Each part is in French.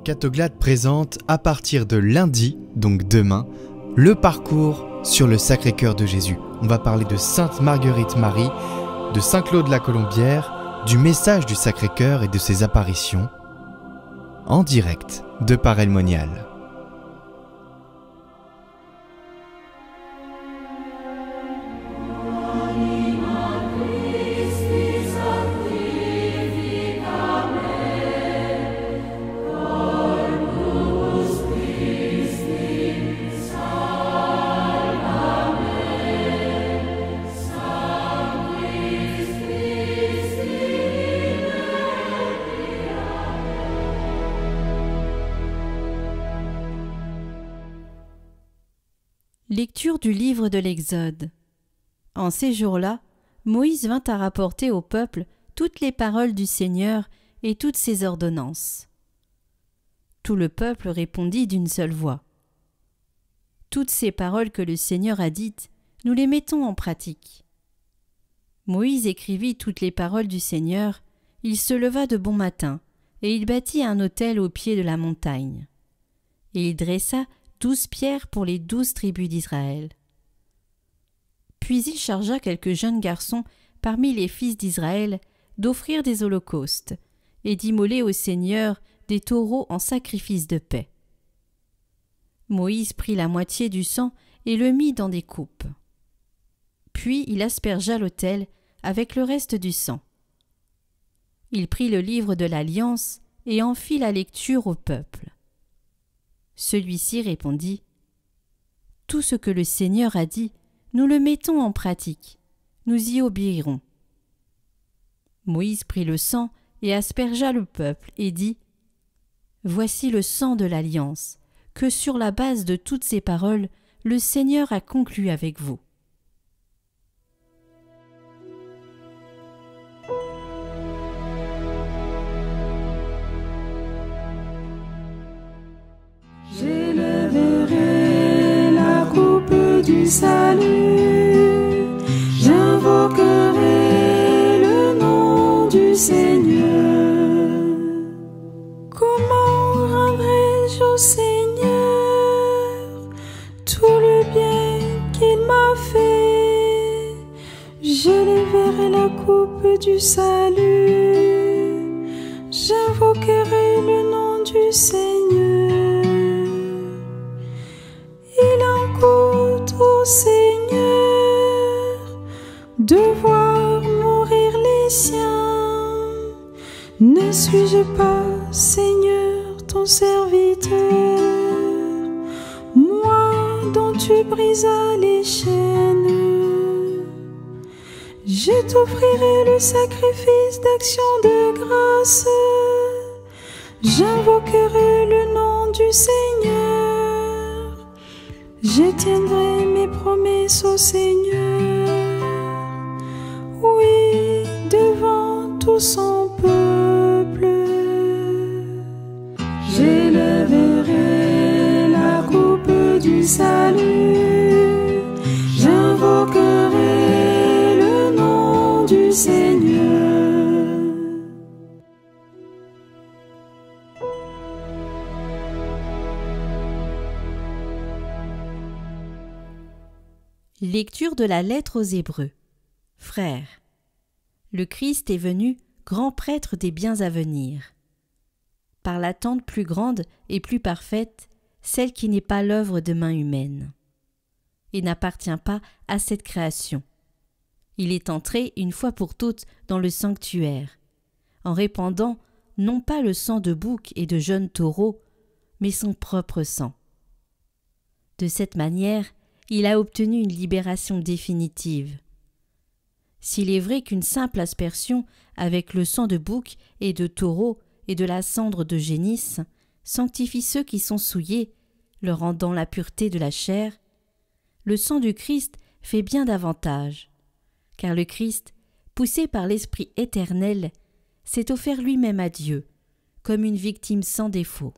Catoglade présente à partir de lundi, donc demain, le parcours sur le Sacré-Cœur de Jésus. On va parler de Sainte Marguerite Marie, de Saint-Claude la Colombière, du message du Sacré-Cœur et de ses apparitions, en direct de Paray-le-Monial. Lecture du livre de l'Exode. En ces jours-là, Moïse vint à rapporter au peuple toutes les paroles du Seigneur et toutes ses ordonnances. Tout le peuple répondit d'une seule voix. Toutes ces paroles que le Seigneur a dites, nous les mettons en pratique. Moïse écrivit toutes les paroles du Seigneur, il se leva de bon matin, et il bâtit un autel au pied de la montagne. Et il dressa 12 pierres pour les 12 tribus d'Israël. Puis il chargea quelques jeunes garçons parmi les fils d'Israël d'offrir des holocaustes et d'immoler au Seigneur des taureaux en sacrifice de paix. Moïse prit la moitié du sang et le mit dans des coupes. Puis il aspergea l'autel avec le reste du sang. Il prit le livre de l'Alliance et en fit la lecture au peuple. Celui-ci répondit : « Tout ce que le Seigneur a dit, nous le mettons en pratique, nous y obéirons. » Moïse prit le sang et aspergea le peuple et dit : « Voici le sang de l'Alliance, que sur la base de toutes ces paroles, le Seigneur a conclu avec vous. » J'élèverai la coupe du salut, j'invoquerai le nom du Seigneur. Comment rendrai-je au Seigneur tout le bien qu'il m'a fait? J'élèverai la coupe du salut, j'invoquerai le nom du Seigneur. Au Seigneur de voir mourir les siens. Ne suis-je pas, Seigneur, ton serviteur, moi dont tu brisas les chaînes? Je t'offrirai le sacrifice d'action de grâce, j'invoquerai le nom du Seigneur. Je tiendrai mes promesses au Seigneur, oui, devant tout son peuple. J'élèverai la coupe du salut, j'invoquerai le nom du Seigneur. Lecture de la lettre aux Hébreux. Frères, le Christ est venu, grand prêtre des biens à venir. Par l'attente plus grande et plus parfaite, celle qui n'est pas l'œuvre de main humaine, et n'appartient pas à cette création. Il est entré une fois pour toutes dans le sanctuaire, en répandant non pas le sang de boucs et de jeunes taureaux, mais son propre sang. De cette manière, il a obtenu une libération définitive. S'il est vrai qu'une simple aspersion avec le sang de bouc et de taureau et de la cendre de génisse sanctifie ceux qui sont souillés, leur rendant la pureté de la chair, le sang du Christ fait bien davantage, car le Christ, poussé par l'Esprit éternel, s'est offert lui-même à Dieu, comme une victime sans défaut.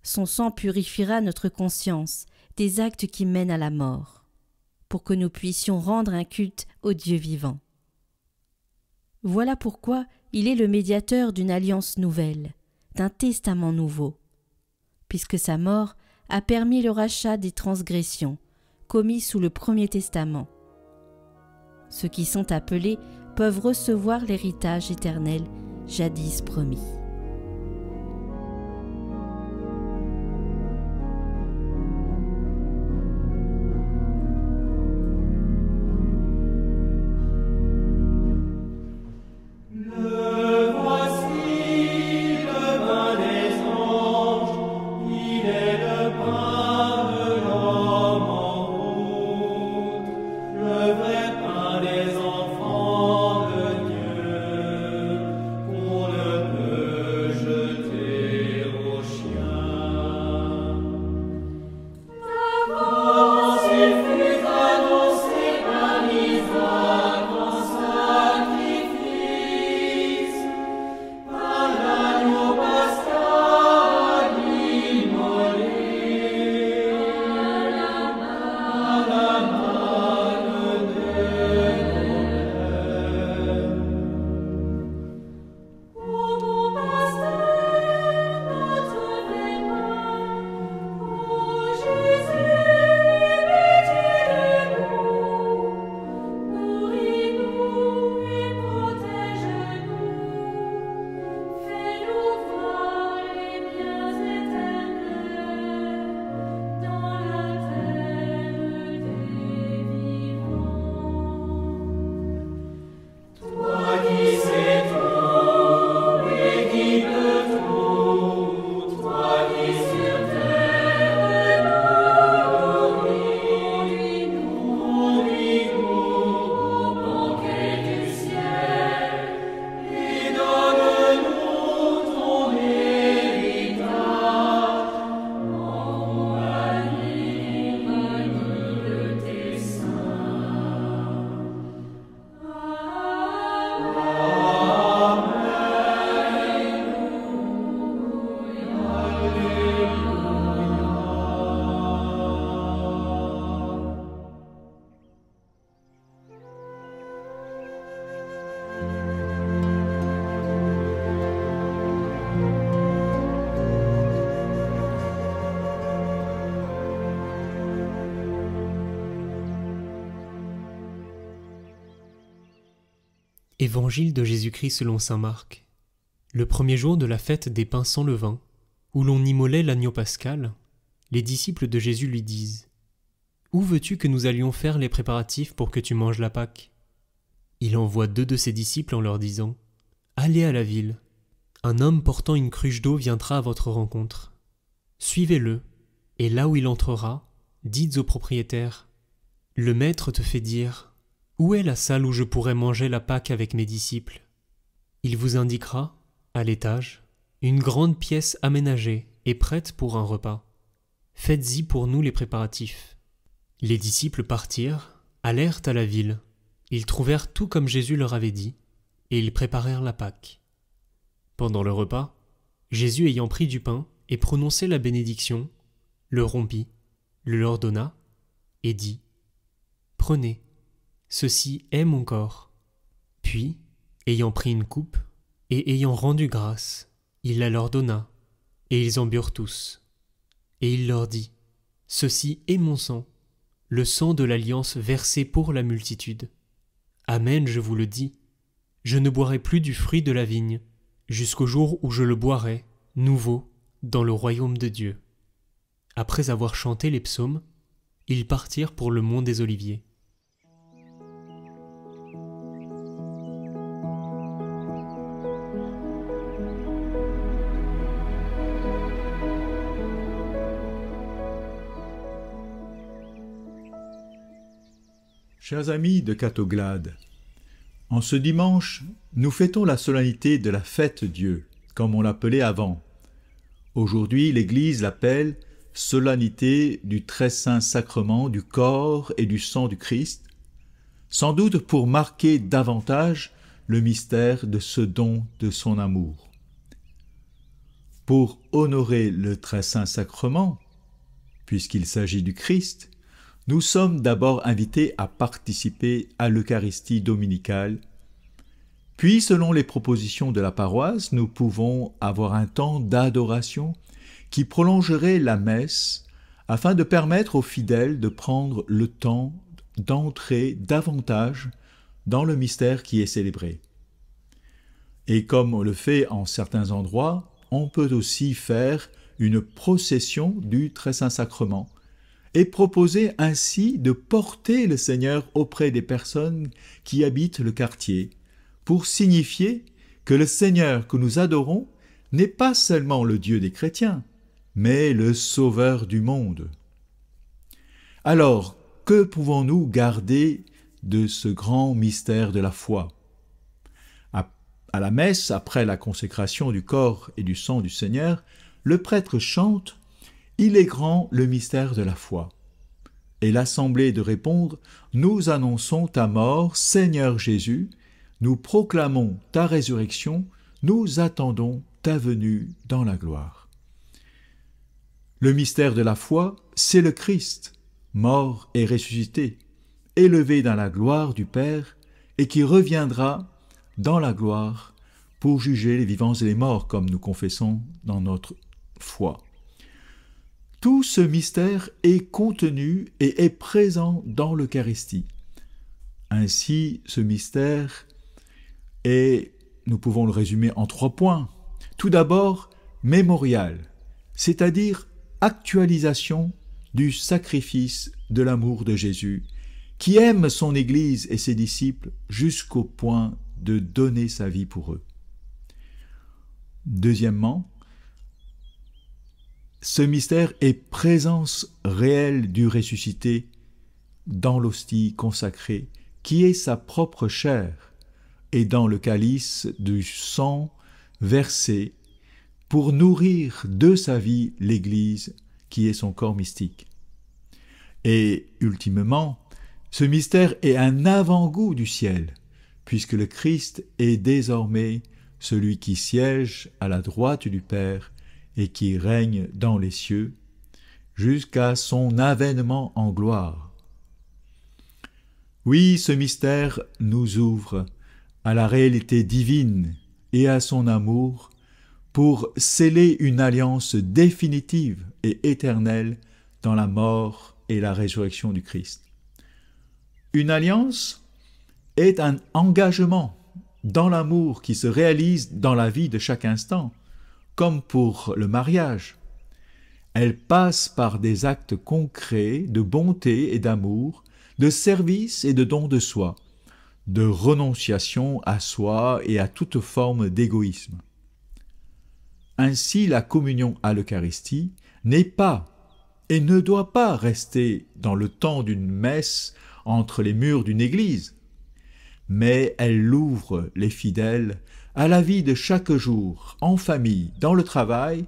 Son sang purifiera notre conscience des actes qui mènent à la mort, pour que nous puissions rendre un culte au Dieu vivant. Voilà pourquoi il est le médiateur d'une alliance nouvelle, est un testament nouveau, puisque sa mort a permis le rachat des transgressions commises sous le premier testament. Ceux qui sont appelés peuvent recevoir l'héritage éternel jadis promis. Évangile de Jésus-Christ selon saint Marc. Le premier jour de la fête des pains sans levain, où l'on immolait l'agneau pascal, les disciples de Jésus lui disent : « Où veux-tu que nous allions faire les préparatifs pour que tu manges la Pâque ?» Il envoie 2 de ses disciples en leur disant : « Allez à la ville. Un homme portant une cruche d'eau viendra à votre rencontre. Suivez-le, et là où il entrera, dites au propriétaire : Le maître te fait dire : Où est la salle où je pourrais manger la Pâque avec mes disciples ? Il vous indiquera, à l'étage, une grande pièce aménagée et prête pour un repas. Faites-y pour nous les préparatifs. » Les disciples partirent, allèrent à la ville. Ils trouvèrent tout comme Jésus leur avait dit, et ils préparèrent la Pâque. Pendant le repas, Jésus ayant pris du pain et prononcé la bénédiction, le rompit, le leur donna, et dit : « Prenez. Ceci est mon corps. » Puis, ayant pris une coupe, et ayant rendu grâce, il la leur donna, et ils en burent tous. Et il leur dit : « Ceci est mon sang, le sang de l'alliance versé pour la multitude. Amen, je vous le dis, je ne boirai plus du fruit de la vigne, jusqu'au jour où je le boirai, nouveau, dans le royaume de Dieu. » Après avoir chanté les psaumes, ils partirent pour le mont des Oliviers. Chers amis de Catoglade, en ce dimanche, nous fêtons la solennité de la fête Dieu, comme on l'appelait avant. Aujourd'hui, l'Église l'appelle solennité du très saint sacrement du corps et du sang du Christ, sans doute pour marquer davantage le mystère de ce don de son amour. Pour honorer le très saint sacrement, puisqu'il s'agit du Christ, nous sommes d'abord invités à participer à l'Eucharistie dominicale Puis, selon les propositions de la paroisse, nous pouvons avoir un temps d'adoration qui prolongerait la messe afin de permettre aux fidèles de prendre le temps d'entrer davantage dans le mystère qui est célébré. Et comme on le fait en certains endroits, on peut aussi faire une procession du Très Saint Sacrement et proposer ainsi de porter le Seigneur auprès des personnes qui habitent le quartier, pour signifier que le Seigneur que nous adorons n'est pas seulement le Dieu des chrétiens, mais le Sauveur du monde. Alors, que pouvons-nous garder de ce grand mystère de la foi ? À la messe, après la consécration du corps et du sang du Seigneur, le prêtre chante « Il est grand le mystère de la foi ». Et l'assemblée de répondre « Nous annonçons ta mort, Seigneur Jésus, nous proclamons ta résurrection, nous attendons ta venue dans la gloire. » Le mystère de la foi, c'est le Christ, mort et ressuscité, élevé dans la gloire du Père et qui reviendra dans la gloire pour juger les vivants et les morts, comme nous confessons dans notre foi. Tout ce mystère est contenu et est présent dans l'Eucharistie. Ainsi, ce mystère est, nous pouvons le résumer en 3 points. Tout d'abord, mémorial, c'est-à-dire actualisation du sacrifice de l'amour de Jésus, qui aime son Église et ses disciples jusqu'au point de donner sa vie pour eux. Deuxièmement, ce mystère est présence réelle du ressuscité dans l'hostie consacrée, qui est sa propre chair, et dans le calice du sang versé pour nourrir de sa vie l'Église, qui est son corps mystique. Et ultimement, ce mystère est un avant-goût du ciel, puisque le Christ est désormais celui qui siège à la droite du Père et qui règne dans les cieux, jusqu'à son avènement en gloire. Oui, ce mystère nous ouvre à la réalité divine et à son amour pour sceller une alliance définitive et éternelle dans la mort et la résurrection du Christ. Une alliance est un engagement dans l'amour qui se réalise dans la vie de chaque instant, comme pour le mariage. Elle passe par des actes concrets de bonté et d'amour, de service et de don de soi, de renonciation à soi et à toute forme d'égoïsme. Ainsi, la communion à l'Eucharistie n'est pas et ne doit pas rester dans le temps d'une messe entre les murs d'une église, mais elle ouvre les fidèles à la vie de chaque jour, en famille, dans le travail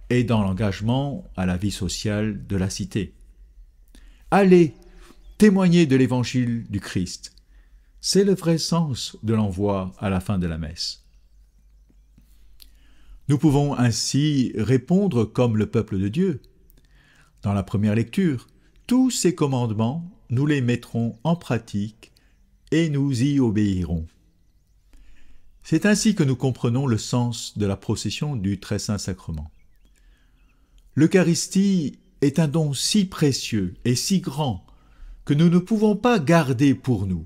et dans l'engagement à la vie sociale de la cité. Allez témoigner de l'évangile du Christ. C'est le vrai sens de l'envoi à la fin de la messe. Nous pouvons ainsi répondre comme le peuple de Dieu. Dans la première lecture, tous ces commandements, nous les mettrons en pratique et nous y obéirons. C'est ainsi que nous comprenons le sens de la procession du Très Saint Sacrement. L'Eucharistie est un don si précieux et si grand que nous ne pouvons pas garder pour nous.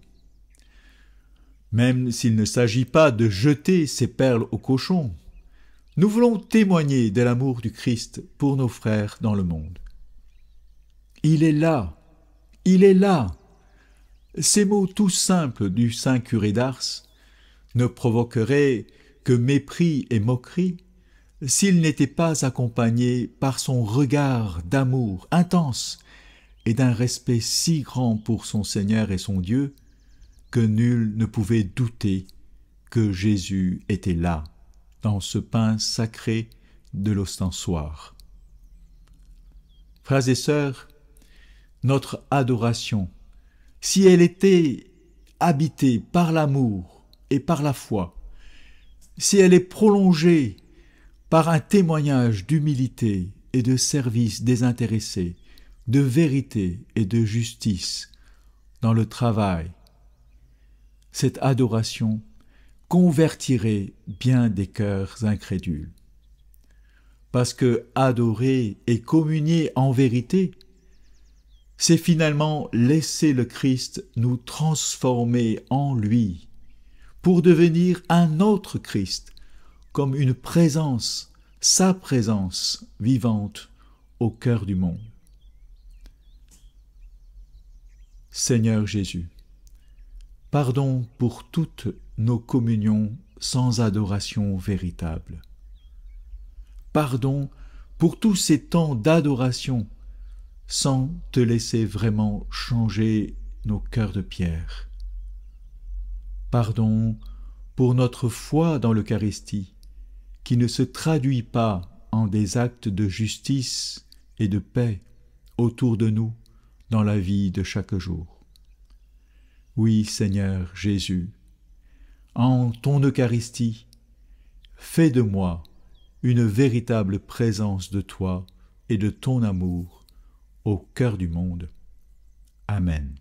Même s'il ne s'agit pas de jeter ces perles aux cochons, nous voulons témoigner de l'amour du Christ pour nos frères dans le monde. Il est là, il est là. Ces mots tout simples du saint curé d'Ars ne provoqueraient que mépris et moquerie s'ils n'étaient pas accompagnés par son regard d'amour intense et d'un respect si grand pour son Seigneur et son Dieu que nul ne pouvait douter que Jésus était là, dans ce pain sacré de l'ostensoir. Frères et sœurs, notre adoration, si elle était habitée par l'amour et par la foi, si elle est prolongée par un témoignage d'humilité et de service désintéressé, de vérité et de justice dans le travail, cette adoration convertirait bien des cœurs incrédules. Parce que adorer et communier en vérité, c'est finalement laisser le Christ nous transformer en lui, pour devenir un autre Christ, comme une présence, sa présence vivante au cœur du monde. Seigneur Jésus, pardon pour toutes nos communions sans adoration véritable. Pardon pour tous ces temps d'adoration sans te laisser vraiment changer nos cœurs de pierre. Pardon pour notre foi dans l'Eucharistie, qui ne se traduit pas en des actes de justice et de paix autour de nous dans la vie de chaque jour. Oui, Seigneur Jésus, en ton Eucharistie, fais de moi une véritable présence de toi et de ton amour au cœur du monde. Amen.